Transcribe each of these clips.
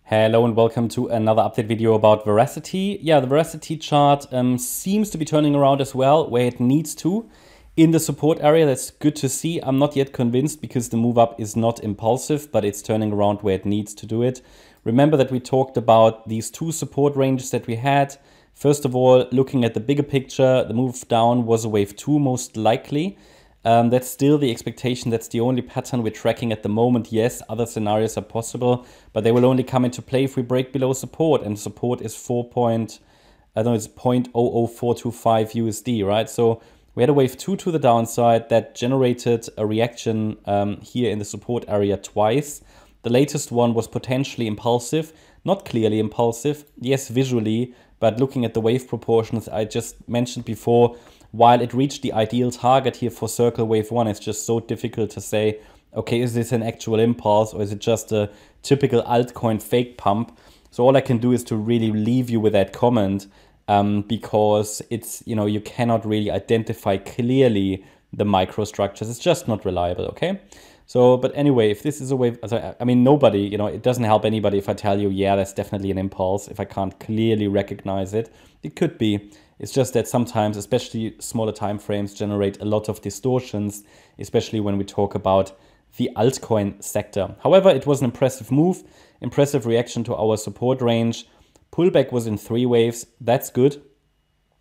Hello and welcome to another update video about Verasity. Yeah, the Verasity chart seems to be turning around as well where it needs to in the support area. That's good to see. I'm not yet convinced because the move up is not impulsive, but it's turning around where it needs to do it. Remember that we talked about these two support ranges that we had. First of all, looking at the bigger picture, the move down was a wave 2 most likely. That's still the expectation. That's the only pattern we're tracking at the moment. Yes, other scenarios are possible, but they will only come into play if we break below support, and support is 0.00425 USD, right? So we had a wave 2 to the downside that generated a reaction here in the support area twice. The latest one was potentially impulsive, not clearly impulsive, yes, visually, but looking at the wave proportions I just mentioned before, while it reached the ideal target here for circle wave 1, it's just so difficult to say, okay, is this an actual impulse or is it just a typical altcoin fake pump? So all I can do is to really leave you with that comment because it's, you cannot really identify clearly the microstructures. It's just not reliable, okay? So, but anyway, if this is a wave, I mean, nobody, it doesn't help anybody if I tell you, yeah, that's definitely an impulse. If I can't clearly recognize it, it could be. It's just that sometimes, especially smaller time frames, generate a lot of distortions, especially when we talk about the altcoin sector. However, it was an impressive move, impressive reaction to our support range. Pullback was in 3 waves. That's good.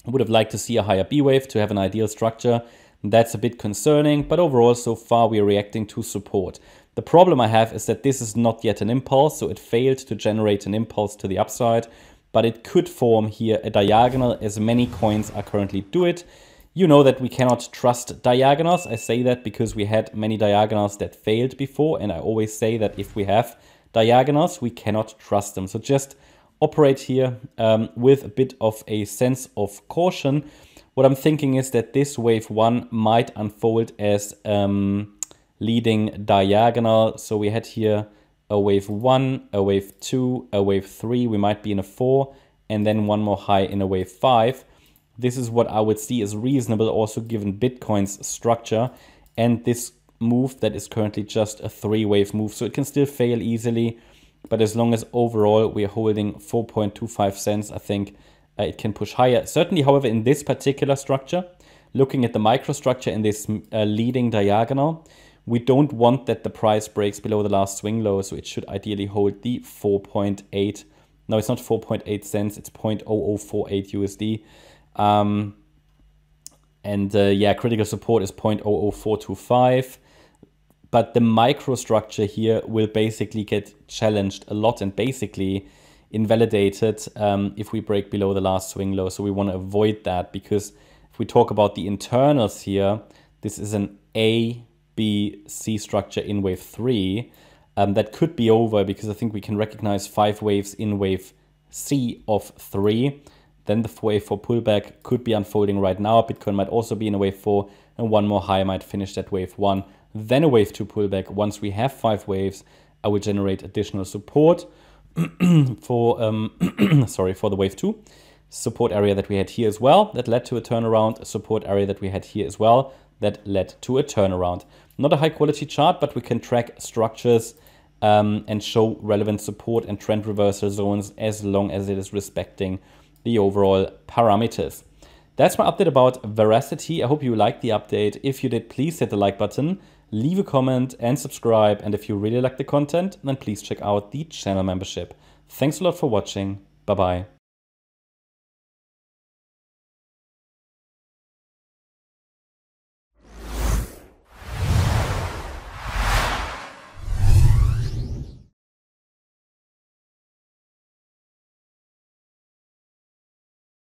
I would have liked to see a higher B wave to have an ideal structure. That's a bit concerning, but overall, so far, we are reacting to support. The problem I have is that this is not yet an impulse, so it failed to generate an impulse to the upside, but it could form here a diagonal as many coins are currently do it. You know that we cannot trust diagonals. I say that because we had many diagonals that failed before, and I always say that if we have diagonals, we cannot trust them. So just operate here with a bit of a sense of caution. What I'm thinking is that this wave 1 might unfold as leading diagonal. So we had here a wave 1, a wave 2, a wave 3. We might be in a 4, and then one more high in a wave 5. This is what I would see as reasonable, also given Bitcoin's structure and this move that is currently just a 3-wave move. So it can still fail easily, but as long as overall we are holding 4.25 cents, I think it can push higher. Certainly, however, in this particular structure, looking at the microstructure in this leading diagonal, we don't want that the price breaks below the last swing low, so it should ideally hold the 4.8. No, it's not 4.8 cents, it's 0.0048 USD. Yeah, critical support is 0.00425. But the microstructure here will basically get challenged a lot and basically invalidated if we break below the last swing low. So we want to avoid that, because if we talk about the internals here, this is an A, B, C structure in wave 3. That could be over because I think we can recognize 5 waves in wave C of 3. Then the wave 4 pullback could be unfolding right now. Bitcoin might also be in a wave 4, and one more high might finish that wave 1. Then a wave 2 pullback. Once we have 5 waves, I will generate additional support for for the wave 2 support area that we had here as well. That led to a turnaround. A support area that we had here as well. That led to a turnaround. Not a high quality chart, but we can track structures and show relevant support and trend reversal zones as long as it is respecting the overall parameters. That's my update about Verasity. I hope you liked the update. If you did, please hit the like button, leave a comment and subscribe. And if you really like the content, then please check out the channel membership. Thanks a lot for watching. Bye-bye.